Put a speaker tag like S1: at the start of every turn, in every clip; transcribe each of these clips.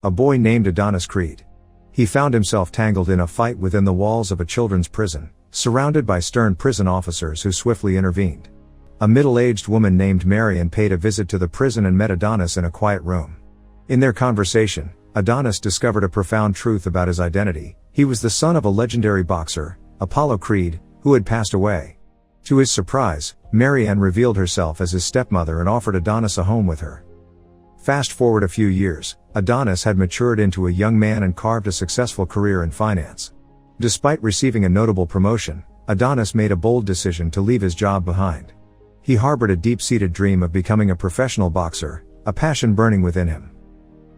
S1: a boy named Adonis Creed. He found himself tangled in a fight within the walls of a children's prison, surrounded by stern prison officers who swiftly intervened. A middle-aged woman named Marian paid a visit to the prison and met Adonis in a quiet room. In their conversation, Adonis discovered a profound truth about his identity. He was the son of a legendary boxer, Apollo Creed, who had passed away. To his surprise, Marian revealed herself as his stepmother and offered Adonis a home with her. Fast forward a few years, Adonis had matured into a young man and carved a successful career in finance. Despite receiving a notable promotion, Adonis made a bold decision to leave his job behind. He harbored a deep-seated dream of becoming a professional boxer, a passion burning within him.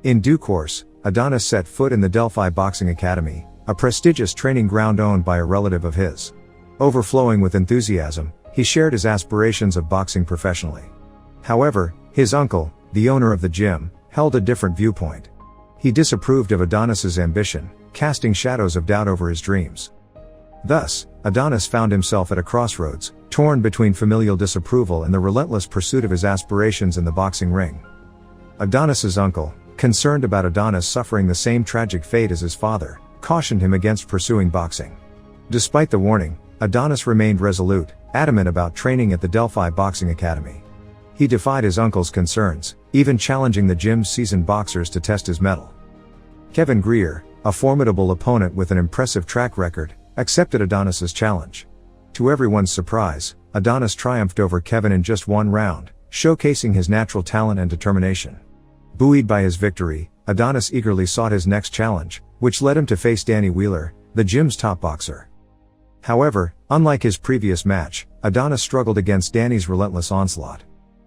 S1: In due course, Adonis set foot in the Delphi Boxing Academy, a prestigious training ground owned by a relative of his. Overflowing with enthusiasm, he shared his aspirations of boxing professionally. However, his uncle, the owner of the gym, held a different viewpoint. He disapproved of Adonis's ambition, casting shadows of doubt over his dreams. Thus, Adonis found himself at a crossroads, torn between familial disapproval and the relentless pursuit of his aspirations in the boxing ring. Adonis's uncle, concerned about Adonis suffering the same tragic fate as his father, cautioned him against pursuing boxing. Despite the warning, Adonis remained resolute, adamant about training at the Delphi Boxing Academy. He defied his uncle's concerns, even challenging the gym's seasoned boxers to test his mettle. Kevin Greer, a formidable opponent with an impressive track record, accepted Adonis's challenge. To everyone's surprise, Adonis triumphed over Kevin in just one round, showcasing his natural talent and determination. Buoyed by his victory, Adonis eagerly sought his next challenge, which led him to face Danny Wheeler, the gym's top boxer. However, unlike his previous match, Adonis struggled against Danny's relentless onslaught.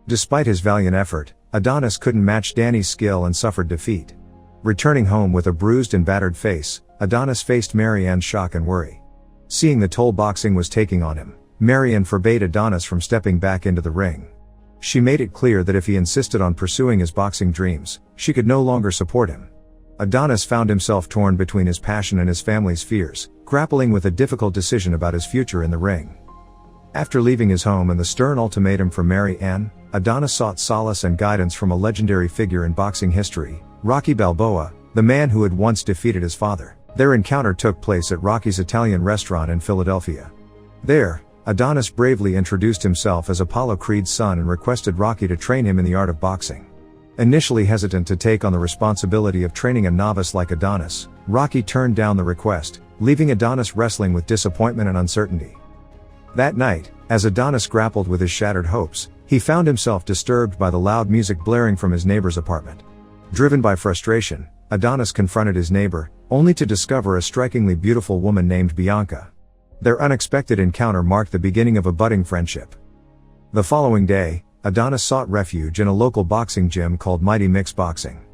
S1: Despite his valiant effort, Adonis couldn't match Danny's skill and suffered defeat. Returning home with a bruised and battered face, Adonis faced Marian's shock and worry. Seeing the toll boxing was taking on him, Marian forbade Adonis from stepping back into the ring. She made it clear that if he insisted on pursuing his boxing dreams, she could no longer support him. Adonis found himself torn between his passion and his family's fears, grappling with a difficult decision about his future in the ring. After leaving his home and the stern ultimatum from Marian, Adonis sought solace and guidance from a legendary figure in boxing history, Rocky Balboa, the man who had once defeated his father. Their encounter took place at Rocky's Italian restaurant in Philadelphia. There, Adonis bravely introduced himself as Apollo Creed's son and requested Rocky to train him in the art of boxing. Initially hesitant to take on the responsibility of training a novice like Adonis, Rocky turned down the request, leaving Adonis wrestling with disappointment and uncertainty. That night, as Adonis grappled with his shattered hopes, he found himself disturbed by the loud music blaring from his neighbor's apartment. Driven by frustration, Adonis confronted his neighbor, only to discover a strikingly beautiful woman named Bianca. Their unexpected encounter marked the beginning of a budding friendship. The following day, Adonis sought refuge in a local boxing gym called Mighty Mix Boxing.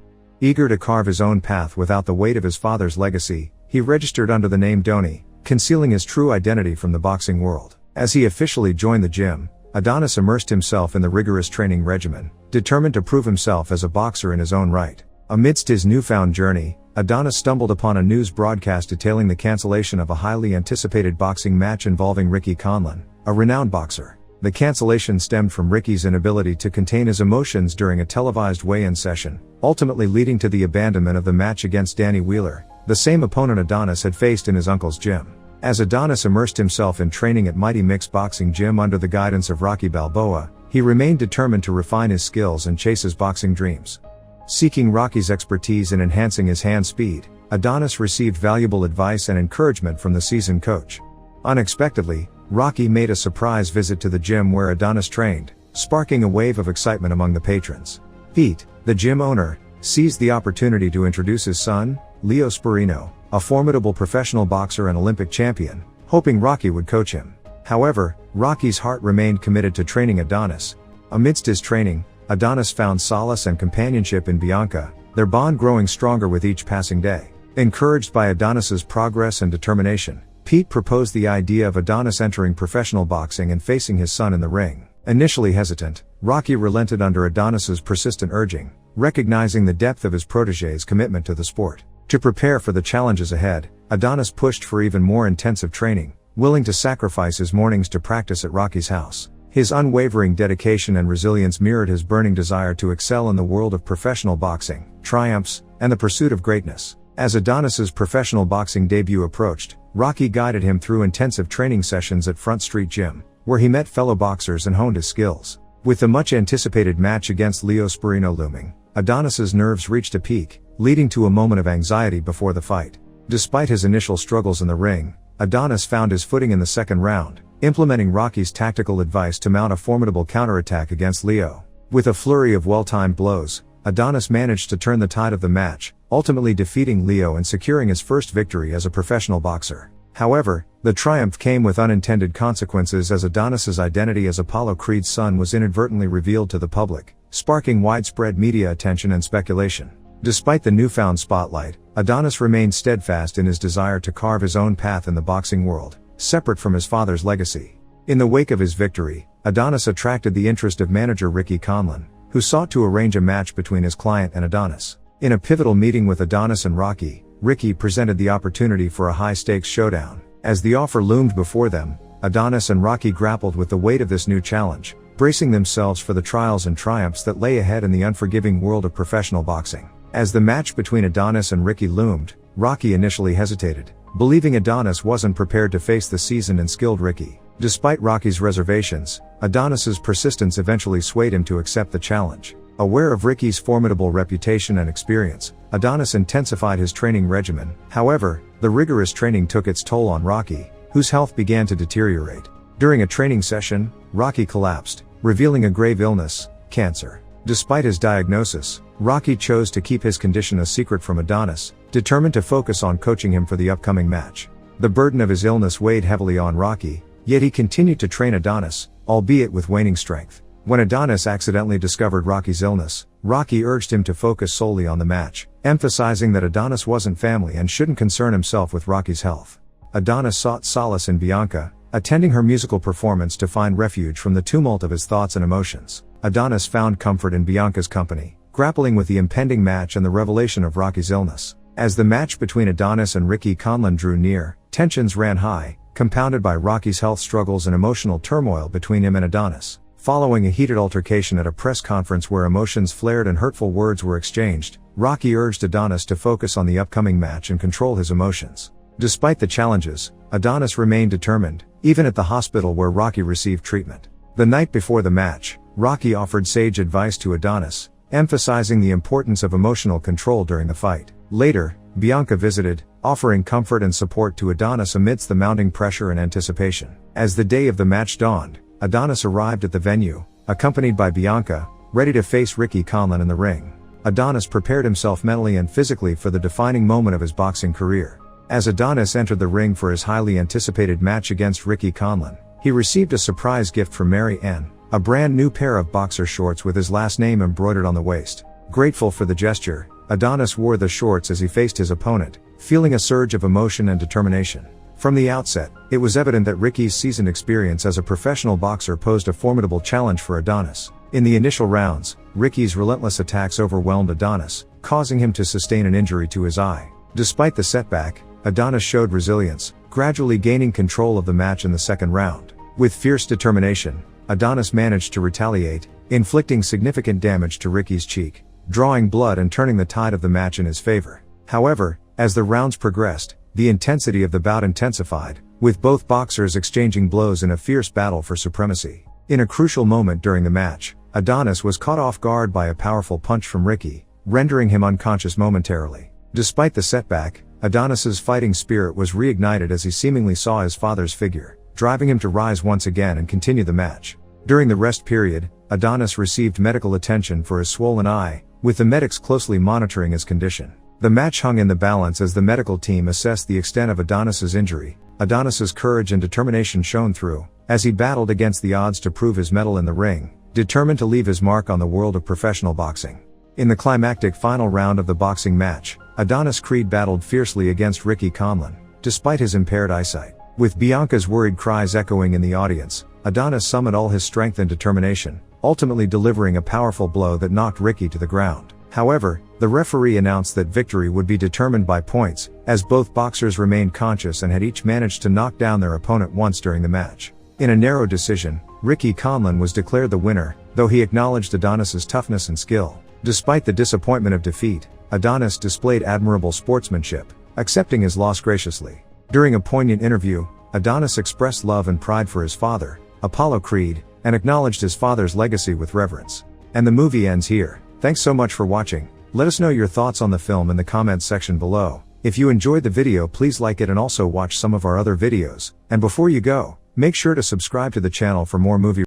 S1: Eager to carve his own path without the weight of his father's legacy, he registered under the name Doni, concealing his true identity from the boxing world. As he officially joined the gym, Adonis immersed himself in the rigorous training regimen, determined to prove himself as a boxer in his own right. Amidst his newfound journey, Adonis stumbled upon a news broadcast detailing the cancellation of a highly anticipated boxing match involving Ricky Conlan, a renowned boxer. The cancellation stemmed from Ricky's inability to contain his emotions during a televised weigh-in session, ultimately leading to the abandonment of the match against Danny Wheeler, the same opponent Adonis had faced in his uncle's gym. As Adonis immersed himself in training at Mighty Mix Boxing Gym under the guidance of Rocky Balboa, he remained determined to refine his skills and chase his boxing dreams. Seeking Rocky's expertise in enhancing his hand speed, Adonis received valuable advice and encouragement from the seasoned coach. Unexpectedly, Rocky made a surprise visit to the gym where Adonis trained, sparking a wave of excitement among the patrons. Pete, the gym owner, seized the opportunity to introduce his son, Leo Sperino, a formidable professional boxer and Olympic champion, hoping Rocky would coach him. However, Rocky's heart remained committed to training Adonis. Amidst his training, Adonis found solace and companionship in Bianca, their bond growing stronger with each passing day. Encouraged by Adonis's progress and determination, Pete proposed the idea of Adonis entering professional boxing and facing his son in the ring. Initially hesitant, Rocky relented under Adonis's persistent urging, recognizing the depth of his protégé's commitment to the sport. To prepare for the challenges ahead, Adonis pushed for even more intensive training, willing to sacrifice his mornings to practice at Rocky's house. His unwavering dedication and resilience mirrored his burning desire to excel in the world of professional boxing, triumphs, and the pursuit of greatness. As Adonis's professional boxing debut approached, Rocky guided him through intensive training sessions at Front Street Gym, where he met fellow boxers and honed his skills. With the much-anticipated match against Leo Sparino looming, Adonis's nerves reached a peak, leading to a moment of anxiety before the fight. Despite his initial struggles in the ring, Adonis found his footing in the second round, implementing Rocky's tactical advice to mount a formidable counterattack against Leo. With a flurry of well-timed blows, Adonis managed to turn the tide of the match, ultimately defeating Leo and securing his first victory as a professional boxer. However, the triumph came with unintended consequences as Adonis's identity as Apollo Creed's son was inadvertently revealed to the public, sparking widespread media attention and speculation. Despite the newfound spotlight, Adonis remained steadfast in his desire to carve his own path in the boxing world, separate from his father's legacy. In the wake of his victory, Adonis attracted the interest of manager Ricky Conlon, who sought to arrange a match between his client and Adonis. In a pivotal meeting with Adonis and Rocky, Ricky presented the opportunity for a high-stakes showdown. As the offer loomed before them, Adonis and Rocky grappled with the weight of this new challenge, bracing themselves for the trials and triumphs that lay ahead in the unforgiving world of professional boxing. As the match between Adonis and Ricky loomed, Rocky initially hesitated, believing Adonis wasn't prepared to face the seasoned and skilled Ricky. Despite Rocky's reservations, Adonis's persistence eventually swayed him to accept the challenge. Aware of Ricky's formidable reputation and experience, Adonis intensified his training regimen. However, the rigorous training took its toll on Rocky, whose health began to deteriorate. During a training session, Rocky collapsed, revealing a grave illness, cancer. Despite his diagnosis, Rocky chose to keep his condition a secret from Adonis, determined to focus on coaching him for the upcoming match. The burden of his illness weighed heavily on Rocky, yet he continued to train Adonis, albeit with waning strength. When Adonis accidentally discovered Rocky's illness, Rocky urged him to focus solely on the match, emphasizing that Adonis wasn't family and shouldn't concern himself with Rocky's health. Adonis sought solace in Bianca, attending her musical performance to find refuge from the tumult of his thoughts and emotions. Adonis found comfort in Bianca's company, grappling with the impending match and the revelation of Rocky's illness. As the match between Adonis and Ricky Conlon drew near, tensions ran high, compounded by Rocky's health struggles and emotional turmoil between him and Adonis. Following a heated altercation at a press conference where emotions flared and hurtful words were exchanged, Rocky urged Adonis to focus on the upcoming match and control his emotions. Despite the challenges, Adonis remained determined, even at the hospital where Rocky received treatment. The night before the match, Rocky offered sage advice to Adonis, emphasizing the importance of emotional control during the fight. Later, Bianca visited, offering comfort and support to Adonis amidst the mounting pressure and anticipation. As the day of the match dawned, Adonis arrived at the venue, accompanied by Bianca, ready to face Ricky Conlon in the ring. Adonis prepared himself mentally and physically for the defining moment of his boxing career. As Adonis entered the ring for his highly anticipated match against Ricky Conlon, he received a surprise gift from Mary Ann, a brand new pair of boxer shorts with his last name embroidered on the waist. Grateful for the gesture, Adonis wore the shorts as he faced his opponent, feeling a surge of emotion and determination. From the outset, it was evident that Ricky's seasoned experience as a professional boxer posed a formidable challenge for Adonis. In the initial rounds, Ricky's relentless attacks overwhelmed Adonis, causing him to sustain an injury to his eye. Despite the setback, Adonis showed resilience, gradually gaining control of the match in the second round. With fierce determination, Adonis managed to retaliate, inflicting significant damage to Ricky's cheek, drawing blood and turning the tide of the match in his favor. However, as the rounds progressed, the intensity of the bout intensified, with both boxers exchanging blows in a fierce battle for supremacy. In a crucial moment during the match, Adonis was caught off guard by a powerful punch from Ricky, rendering him unconscious momentarily. Despite the setback, Adonis's fighting spirit was reignited as he seemingly saw his father's figure, driving him to rise once again and continue the match. During the rest period, Adonis received medical attention for his swollen eye, with the medics closely monitoring his condition. The match hung in the balance as the medical team assessed the extent of Adonis's injury. Adonis's courage and determination shone through, as he battled against the odds to prove his mettle in the ring, determined to leave his mark on the world of professional boxing. In the climactic final round of the boxing match, Adonis Creed battled fiercely against Ricky Conlon, despite his impaired eyesight. With Bianca's worried cries echoing in the audience, Adonis summoned all his strength and determination, ultimately delivering a powerful blow that knocked Ricky to the ground. However, the referee announced that victory would be determined by points, as both boxers remained conscious and had each managed to knock down their opponent once during the match. In a narrow decision, Ricky Conlon was declared the winner, though he acknowledged Adonis's toughness and skill. Despite the disappointment of defeat, Adonis displayed admirable sportsmanship, accepting his loss graciously. During a poignant interview, Adonis expressed love and pride for his father, Apollo Creed, and acknowledged his father's legacy with reverence. And the movie ends here. Thanks so much for watching. Let us know your thoughts on the film in the comments section below. If you enjoyed the video, please like it and also watch some of our other videos. And before you go, make sure to subscribe to the channel for more movie